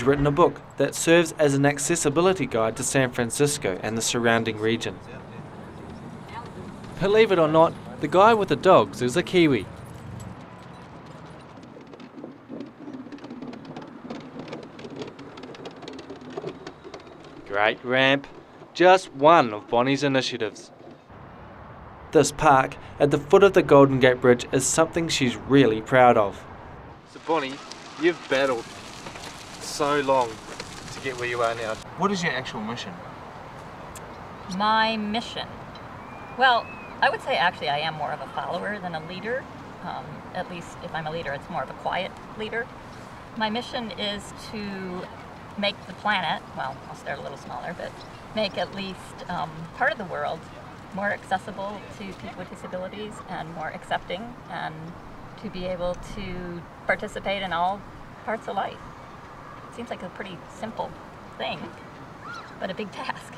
written a book that serves as an accessibility guide to San Francisco and the surrounding region. Believe it or not, the guy with the dogs is a Kiwi. Great ramp, just one of Bonnie's initiatives. This park at the foot of the Golden Gate Bridge is something she's really proud of. So Bonnie, you've battled so long to get where you are now. What is your actual mission? My mission? Well, I would say actually I am more of a follower than a leader. At least if I'm a leader, it's more of a quiet leader. My mission is to make the planet, well, I'll start a little smaller, but make at least part of the world more accessible to people with disabilities and more accepting, and to be able to participate in all parts of life. It seems like a pretty simple thing, but a big task.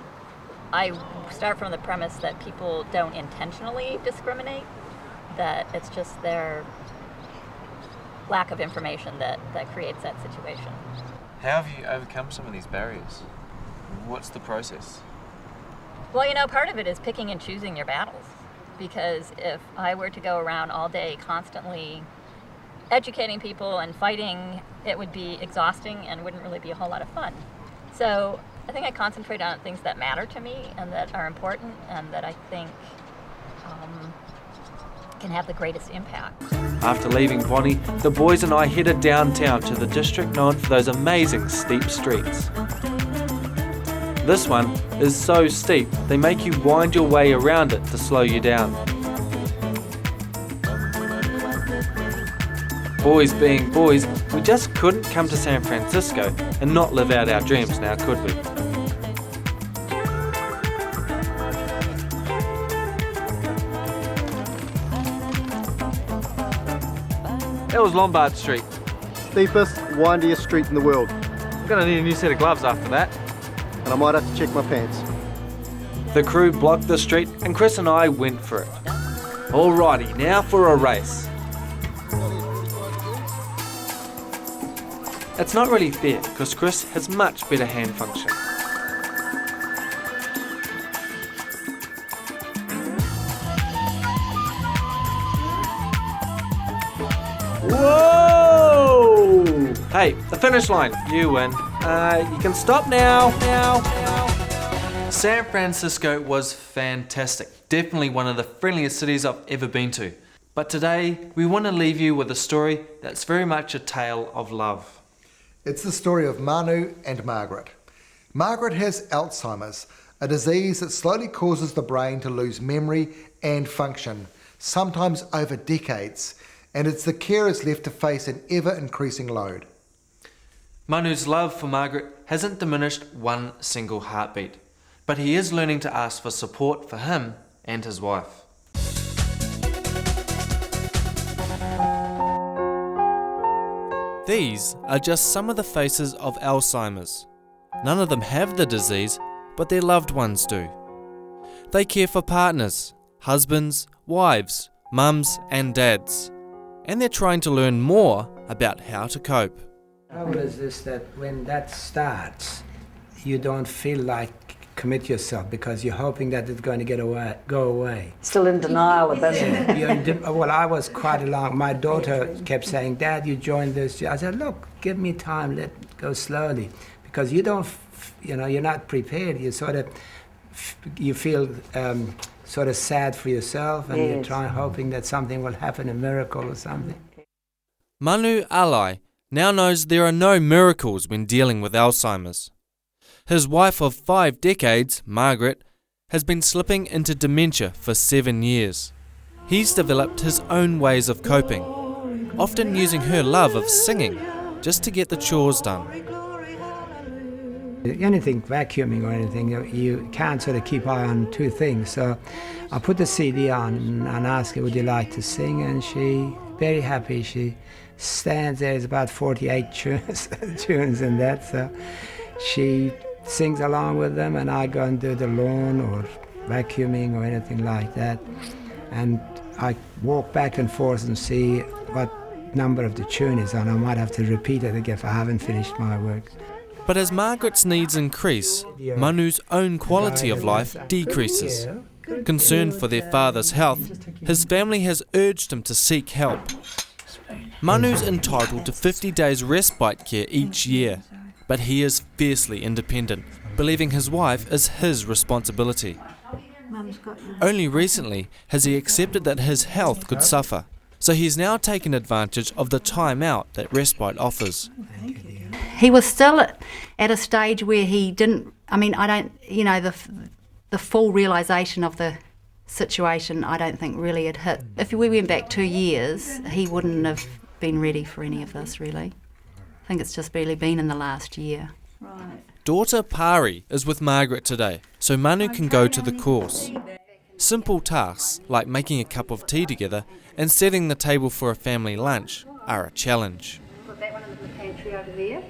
I start from the premise that people don't intentionally discriminate, that it's just their lack of information that creates that situation. How have you overcome some of these barriers? What's the process? Well, you know, part of it is picking and choosing your battles, because if I were to go around all day constantly educating people and fighting, it would be exhausting and wouldn't really be a whole lot of fun. So I think I concentrate on things that matter to me and that are important and that I think can have the greatest impact. After leaving Bonnie, the boys and I headed downtown to the district known for those amazing steep streets. This one is so steep, they make you wind your way around it to slow you down. Boys being boys, we just couldn't come to San Francisco and not live out our dreams now, could we? That was Lombard Street. Steepest, windiest street in the world. I'm gonna need a new set of gloves after that. And I might have to check my pants. The crew blocked the street and Chris and I went for it. Alrighty, now for a race. It's not really fair because Chris has much better hand function. Whoa! Hey, the finish line, you win. You can stop now. San Francisco was fantastic. Definitely one of the friendliest cities I've ever been to. But today, we want to leave you with a story that's very much a tale of love. It's the story of Manu and Margaret. Margaret has Alzheimer's, a disease that slowly causes the brain to lose memory and function, sometimes over decades, and it's the carers left to face an ever-increasing load. Manu's love for Margaret hasn't diminished one single heartbeat, but he is learning to ask for support for him and his wife. These are just some of the faces of Alzheimer's. None of them have the disease, but their loved ones do. They care for partners, husbands, wives, mums and dads, and they're trying to learn more about how to cope. The trouble is this, that when that starts, you don't feel like commit yourself because you're hoping that it's going to go away. Still in denial about it. Well, I was quite along. My daughter kept saying, "Dad, you joined this." I said, "Look, give me time. Let it go slowly," because you don't, you're not prepared. You you feel sort of sad for yourself, and yes. you're trying, hoping that something will happen, a miracle or something. Manu Alai now knows there are no miracles when dealing with Alzheimer's. His wife of 5 decades, Margaret, has been slipping into dementia for 7 years. He's developed his own ways of coping, often using her love of singing just to get the chores done. Anything, vacuuming or anything, you can't sort of keep eye on two things. So I put the CD on and asked her, would you like to sing? And she, very happy, she stands there. There's about 48 tunes in that. So she sings along with them, and I go and do the lawn or vacuuming or anything like that. And I walk back and forth and see what number of the tune is on. I might have to repeat it again if I haven't finished my work. But as Margaret's needs increase, Manu's own quality of life decreases. Concerned for their father's health, his family has urged him to seek help. Manu's entitled to 50 days respite care each year, but he is fiercely independent, believing his wife is his responsibility. Only recently has he accepted that his health could suffer, so he's now taken advantage of the time out that respite offers. He was still at a stage where he didn't, the full realisation of the situation I don't think really had hit. If we went back 2 years, he wouldn't have been ready for any of this really. I think it's just really been in the last year. Daughter Pari is with Margaret today, so Manu can go to the course. Simple tasks like making a cup of tea together and setting the table for a family lunch are a challenge. Put that one in the pantry over there.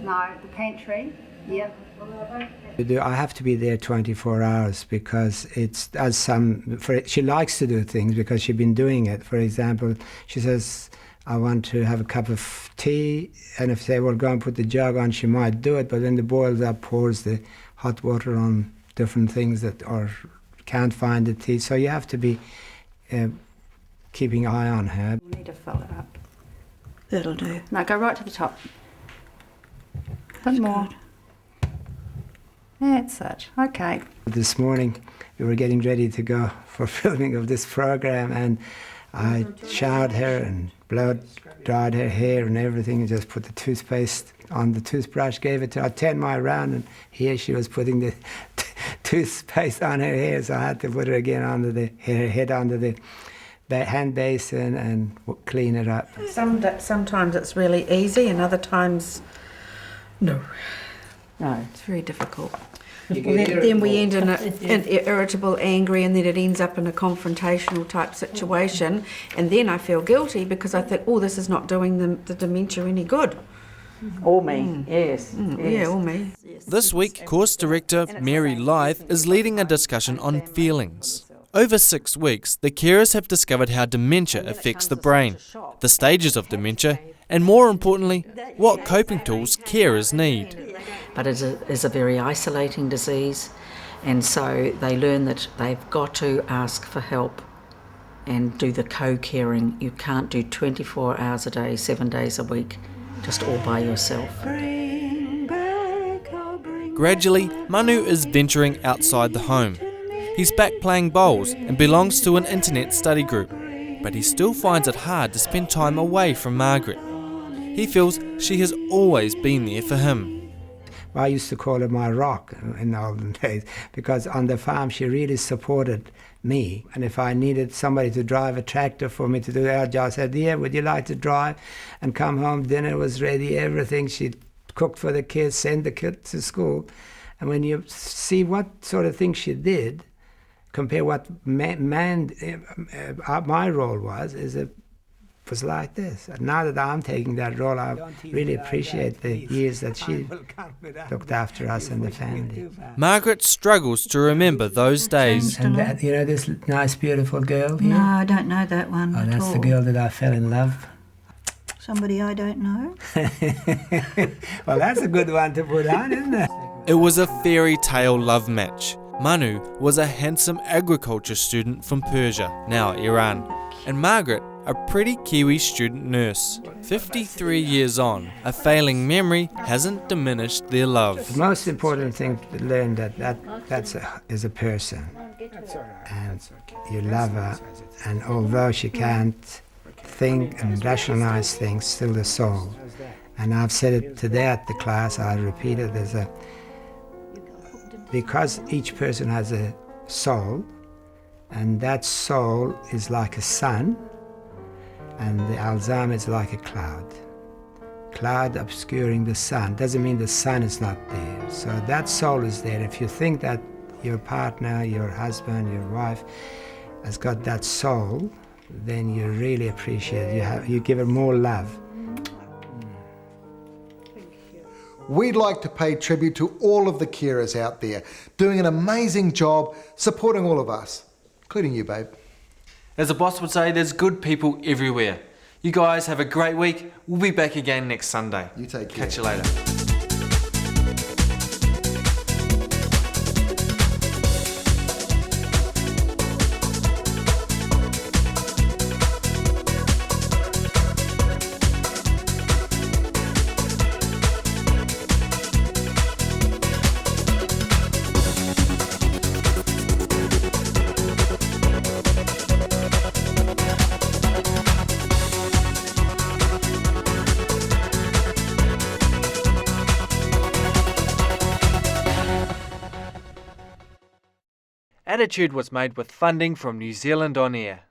No, the pantry. Yep. I have to be there 24 hours because she likes to do things because she's been doing it. For example, she says, I want to have a cup of tea, and if they will go and put the jug on, she might do it, but then the boils up, pours the hot water on different things that can't find the tea. So you have to be keeping an eye on her. You need to fill it up. That'll do. No, go right to the top. A bit more. That's it. Okay. This morning we were getting ready to go for filming of this program, and I showered her and blow-dried her hair and everything, and just put the toothpaste on the toothbrush, gave it to her. I turned my around, and here she was putting the toothpaste on her hair, so I had to put her again her head under the hand basin and clean it up. Sometimes it's really easy, and other times, no. It's very difficult. Then we end in an irritable, angry, and then it ends up in a confrontational type situation. And then I feel guilty because I think, this is not doing the dementia any good. Or me, yes. Yeah, or me. This week, course director Mary Lythe is leading a discussion on feelings. Over 6 weeks, the carers have discovered how dementia affects the brain, the stages of dementia, and more importantly, what coping tools carers need. But it is a very isolating disease, and so they learn that they've got to ask for help and do the co-caring. You can't do 24 hours a day, 7 days a week, just all by yourself. Gradually, Manu is venturing outside the home. He's back playing bowls and belongs to an internet study group, but he still finds it hard to spend time away from Margaret. He feels she has always been there for him. I used to call her my rock in the olden days because on the farm she really supported me. And if I needed somebody to drive a tractor for me to do our job, I said, yeah, would you like to drive? And come home, dinner was ready, everything. She cooked for the kids, sent the kids to school. And when you see what sort of things she did, compare what my role was like this. And now that I'm taking that role, I really appreciate the years that she looked after us and the family. Margaret struggles to remember those days. And that, this nice, beautiful girl here? No, I don't know that one at all. That's the girl that I fell in love. Somebody I don't know. Well, that's a good one to put on, isn't it? It was a fairy tale love match. Manu was a handsome agriculture student from Persia, now Iran, and Margaret, a pretty Kiwi student nurse. 53 years on, a failing memory hasn't diminished their love. The most important thing to learn is a person, and you love her, and although she can't think and rationalize things, still the soul. And I've said it today at the class, I repeat it, because each person has a soul, and that soul is like a sun, and the Alzheimer is like a cloud. Cloud obscuring the sun doesn't mean the sun is not there. So that soul is there. If you think that your partner, your husband, your wife has got that soul, then you really appreciate it. You give her more love. We'd like to pay tribute to all of the carers out there, doing an amazing job, supporting all of us, including you, babe. As a boss would say, there's good people everywhere. You guys have a great week. We'll be back again next Sunday. You take care. Catch you later. Attitude was made with funding from New Zealand On Air.